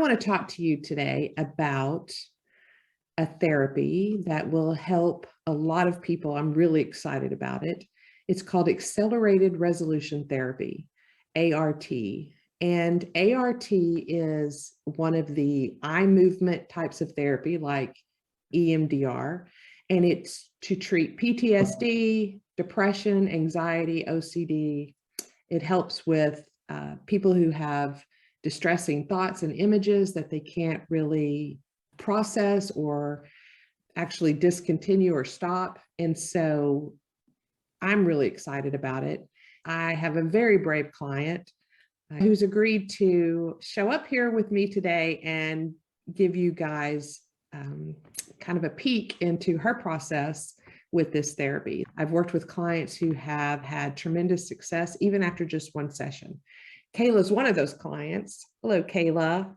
want to talk to you today about a therapy that will help a lot of people. I'm really excited about it. It's called Accelerated Resolution Therapy, ART. And ART is one of the eye movement types of therapy like EMDR, and it's to treat PTSD, depression, anxiety, OCD. It helps with people who have distressing thoughts and images that they can't really process or actually discontinue or stop. And so I'm really excited about it. I have a very brave client who's agreed to show up here with me today and give you guys kind of a peek into her process with this therapy. I've worked with clients who have had tremendous success even after just one session. Kayla is one of those clients. Hello, Kayla.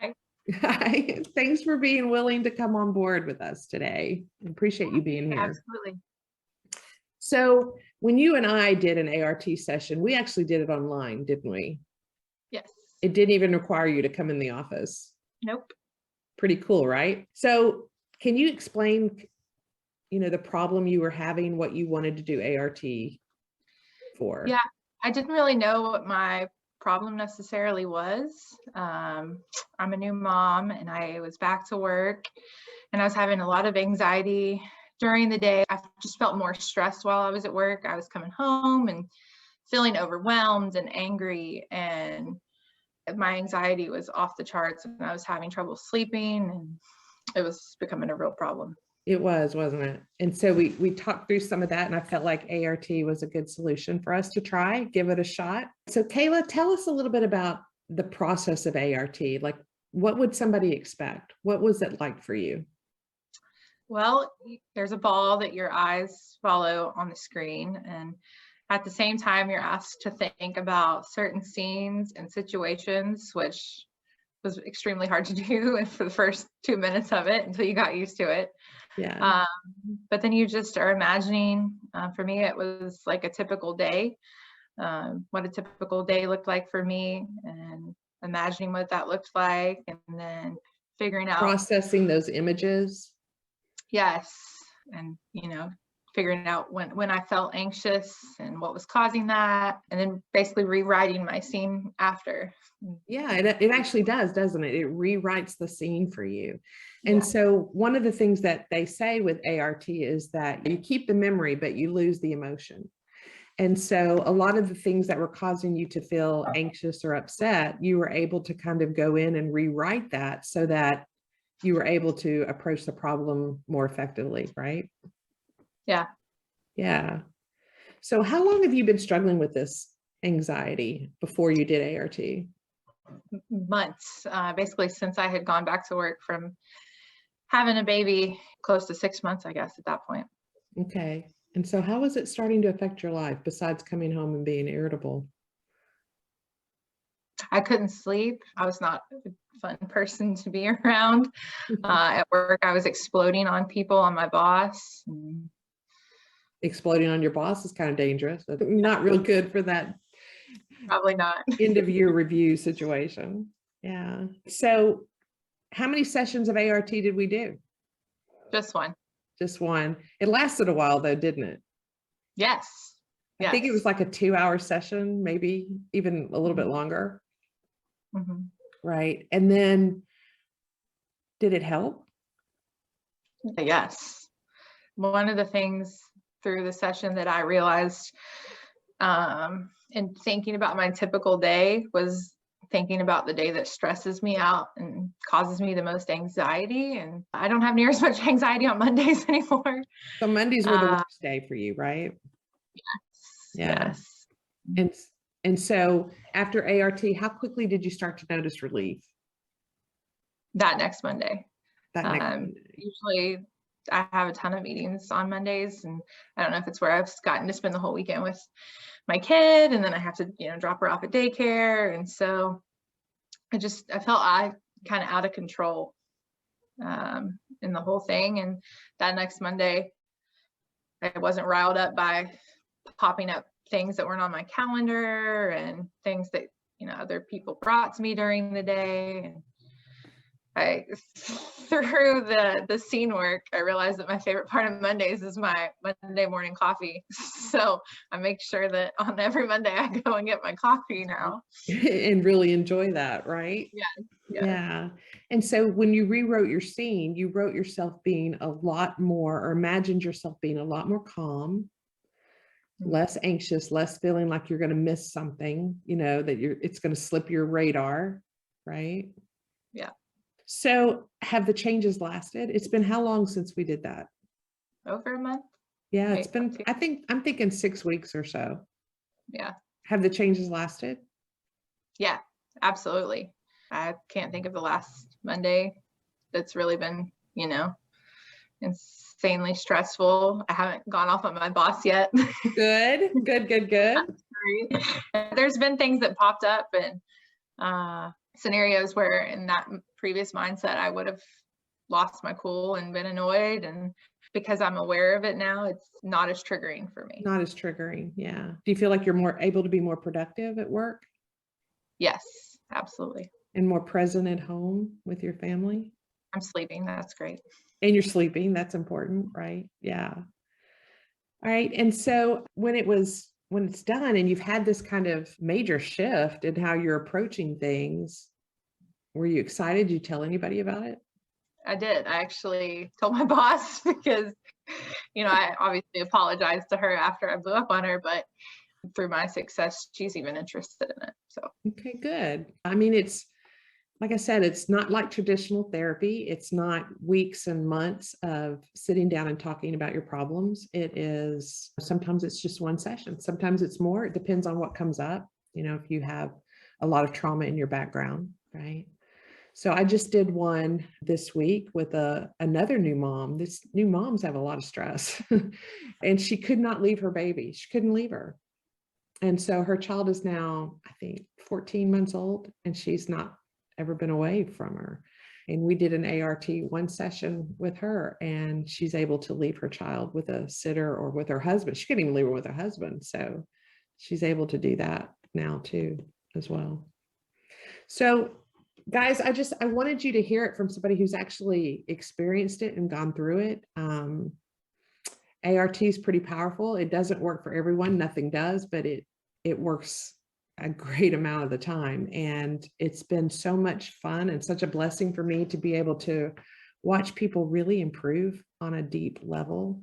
Hi. Hi. Thanks for being willing to come on board with us today. I appreciate you being here. Absolutely. So when you and I did an ART session, we actually did it online, didn't we? Yes. It didn't even require you to come in the office. Nope. Pretty cool, right? So can you explain, the problem you were having, what you wanted to do ART for? Yeah, I didn't really know what my problem necessarily was. I'm a new mom and I was back to work and I was having a lot of anxiety during the day. I just felt more stressed while I was at work. I was coming home and feeling overwhelmed and angry, and my anxiety was off the charts and I was having trouble sleeping, and it was becoming a real problem. It was, wasn't it? And so we talked through some of that, and I felt like ART was a good solution for us to try, give it a shot. So Kayla, tell us a little bit about the process of ART. Like, what would somebody expect? What was it like for you? Well, there's a ball that your eyes follow on the screen, and at the same time, you're asked to think about certain scenes and situations, which was extremely hard to do for the first 2 minutes of it until you got used to it. Yeah. But then you just are imagining, for me, it was like a typical day, what a typical day looked like for me, and imagining what that looked like, and then figuring out. Processing those images. Yes. And, figuring out when I felt anxious and what was causing that, and then basically rewriting my scene after. Yeah, it actually does, doesn't it? It rewrites the scene for you. And Yeah. so one of the things that they say with ART is that you keep the memory, but you lose the emotion. And so a lot of the things that were causing you to feel anxious or upset, you were able to kind of go in and rewrite that so that you were able to approach the problem more effectively, right? Yeah. Yeah. So how long have you been struggling with this anxiety before you did ART? Months, basically since I had gone back to work from having a baby, close to 6 months, I guess, at that point. Okay. And so how was it starting to affect your life besides coming home and being irritable? I couldn't sleep. I was not a fun person to be around. At work, I was exploding on people, on my boss. Exploding on your boss is kind of dangerous. Not real good for that. Probably not. End of year review situation. Yeah. So how many sessions of ART did we do? Just one. Just one. It lasted a while though, didn't it? Yes. I think it was like a 2-hour session, maybe even a little bit longer. Mm-hmm. Right. And then did it help? Yes. One of the things through the session that I realized in thinking about my typical day was thinking about the day that stresses me out and causes me the most anxiety. And I don't have near as much anxiety on Mondays anymore. So Mondays were the worst day for you, right? Yes. Yeah. Yes. And so after ART, how quickly did you start to notice relief? That next Monday. That next Monday. Usually I have a ton of meetings on Mondays, and I don't know if it's where I've gotten to spend the whole weekend with my kid, and then I have to, drop her off at daycare. And so I felt kind of out of control in the whole thing. And that next Monday, I wasn't riled up by popping up things that weren't on my calendar and things that, other people brought to me during the day. And through the scene work, I realized that my favorite part of Mondays is my Monday morning coffee. So I make sure that on every Monday I go and get my coffee now. And really enjoy that, right? Yeah. Yeah. And so when you rewrote your scene, you wrote yourself being a lot more, or imagined yourself being a lot more calm, less anxious, less feeling like you're going to miss something, that it's going to slip your radar, right? Yeah. So have the changes lasted? It's been how long since we did that? Over a month. Yeah, it's been, I'm thinking 6 weeks or so. Yeah. Have the changes lasted? Yeah, absolutely. I can't think of the last Monday that's really been, insanely stressful. I haven't gone off on my boss yet. Good. There's been things that popped up and scenarios where in that previous mindset, I would have lost my cool and been annoyed. And because I'm aware of it now, it's not as triggering for me. Not as triggering. Yeah. Do you feel like you're more able to be more productive at work? Yes, absolutely. And more present at home with your family? I'm sleeping. That's great. And you're sleeping. That's important, right? Yeah. All right. And so when it's done and you've had this kind of major shift in how you're approaching things, were you excited? Did you tell anybody about it? I did. I actually told my boss because, I obviously apologized to her after I blew up on her, but through my success, she's even interested in it. So, okay, good. I mean, it's, like I said, it's not like traditional therapy. It's not weeks and months of sitting down and talking about your problems. It is, sometimes it's just one session. Sometimes it's more. It depends on what comes up. If you have a lot of trauma in your background, right? So I just did one this week with another new mom. This new moms have a lot of stress and she could not leave her baby. She couldn't leave her. And so her child is now, I think, 14 months old, and she's not ever been away from her. And we did an ART one session with her, and she's able to leave her child with a sitter or with her husband. She couldn't even leave her with her husband. So she's able to do that now too, as well. So guys, I wanted you to hear it from somebody who's actually experienced it and gone through it. ART is pretty powerful. It doesn't work for everyone. Nothing does, but it works a great amount of the time. And it's been so much fun and such a blessing for me to be able to watch people really improve on a deep level.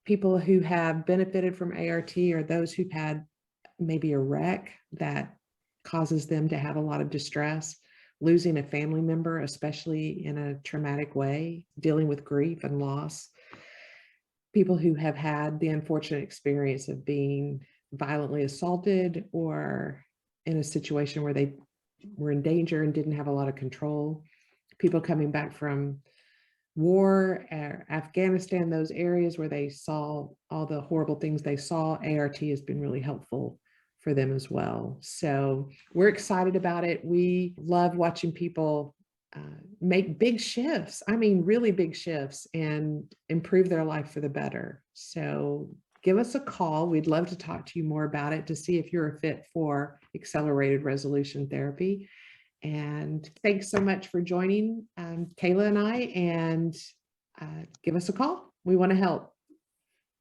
People who have benefited from ART are those who've had maybe a wreck that causes them to have a lot of distress, losing a family member, especially in a traumatic way, dealing with grief and loss. People who have had the unfortunate experience of being violently assaulted or in a situation where they were in danger and didn't have a lot of control. People coming back from war, Afghanistan, those areas where they saw all the horrible things they saw. ART has been really helpful for them as well. So we're excited about it. We love watching people make big shifts. I mean, really big shifts, and improve their life for the better. So give us a call. We'd love to talk to you more about it to see if you're a fit for accelerated resolution therapy. And thanks so much for joining Kayla and I, and give us a call. We want to help.